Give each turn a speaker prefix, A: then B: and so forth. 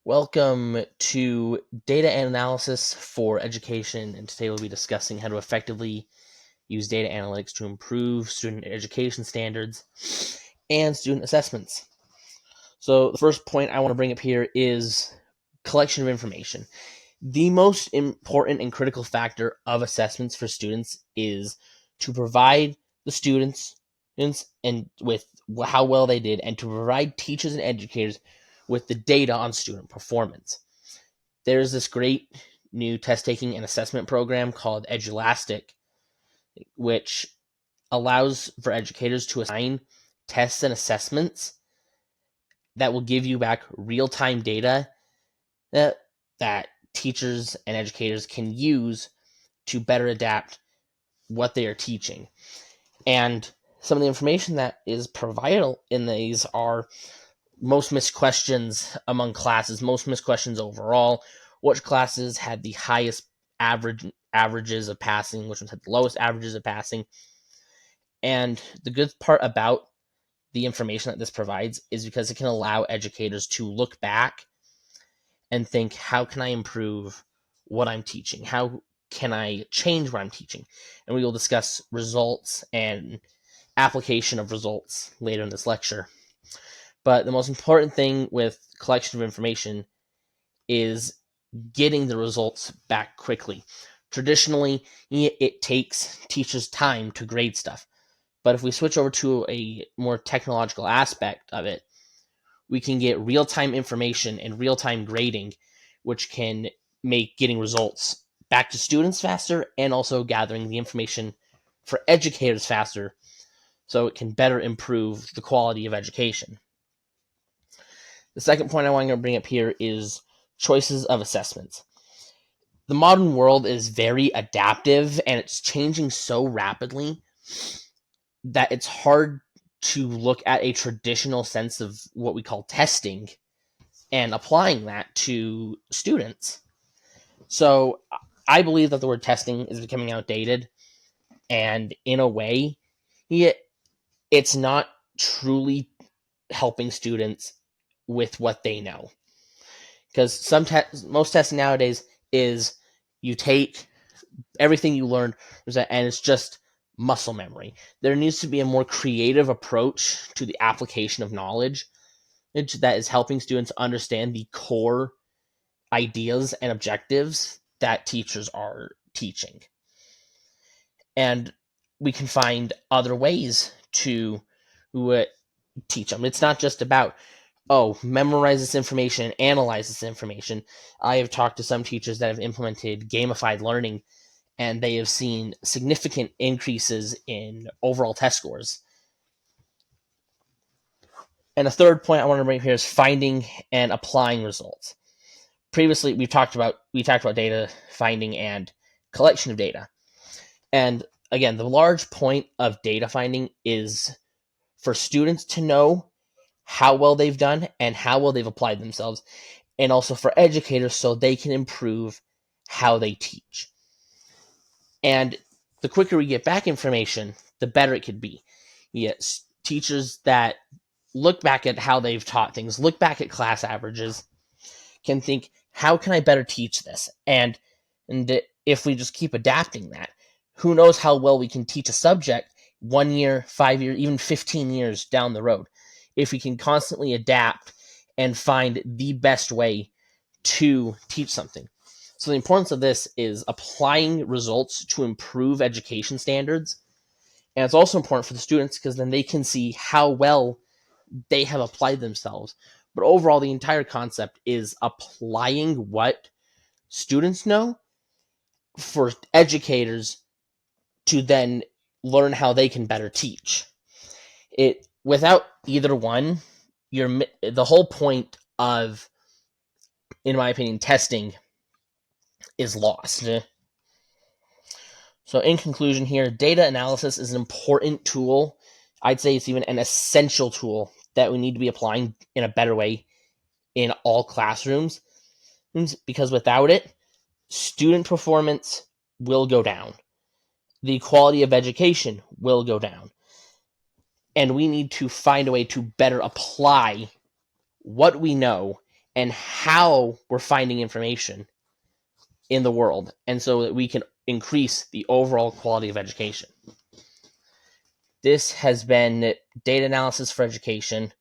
A: Welcome to Data Analysis for Education, and today we'll be discussing how to effectively use data analytics to improve student education standards and student assessments. So the first point I want to bring up here is collection of information. The most important and critical factor of assessments for students is to provide the students and with how well they did, and to provide teachers and educators with the data on student performance. There's this great new test taking and assessment program called Edulastic, which allows for educators to assign tests and assessments that will give you back real time data that teachers and educators can use to better adapt what they are teaching. And some of the information that is provided in these are most missed questions among classes, most missed questions overall, which classes had the highest averages of passing, which ones had the lowest averages of passing. And the good part about the information that this provides is because it can allow educators to look back and think, how can I improve what I'm teaching? How can I change what I'm teaching? And we will discuss results and application of results later in this lecture. But the most important thing with collection of information is getting the results back quickly. Traditionally, it takes teachers time to grade stuff. But if we switch over to a more technological aspect of it, we can get real-time information and real-time grading, which can make getting results back to students faster and also gathering the information for educators faster, so it can better improve the quality of education. The second point I want to bring up here is choices of assessments. The modern world is very adaptive, and it's changing so rapidly that it's hard to look at a traditional sense of what we call testing and applying that to students. So I believe that the word testing is becoming outdated, and in a way, it's not truly helping students with what they know. Because most testing nowadays is you take everything you learned and it's just muscle memory. There needs to be a more creative approach to the application of knowledge that is helping students understand the core ideas and objectives that teachers are teaching. And we can find other ways to teach them. It's not just about, memorize this information, analyze this information. I have talked to some teachers that have implemented gamified learning, and they have seen significant increases in overall test scores. And a third point I want to bring here is finding and applying results. Previously, we talked about data finding and collection of data. And again, the large point of data finding is for students to know how well they've done and how well they've applied themselves, and also for educators so they can improve how they teach. And the quicker we get back information, the better it could be. Yes, teachers that look back at how they've taught things, look back at class averages, can think, how can I better teach this? And if we just keep adapting that, who knows how well we can teach a subject 1 year, 5 years, even 15 years down the road, if we can constantly adapt and find the best way to teach something. So the importance of this is applying results to improve education standards. And it's also important for the students because then they can see how well they have applied themselves. But overall, the entire concept is applying what students know for educators to then learn how they can better teach. It without either one, the whole point of, in my opinion, testing is lost. So in conclusion here, data analysis is an important tool. I'd say it's even an essential tool that we need to be applying in a better way in all classrooms, because without it, student performance will go down. The quality of education will go down. And we need to find a way to better apply what we know and how we're finding information in the world, and so that we can increase the overall quality of education. This has been Data Analysis for Education.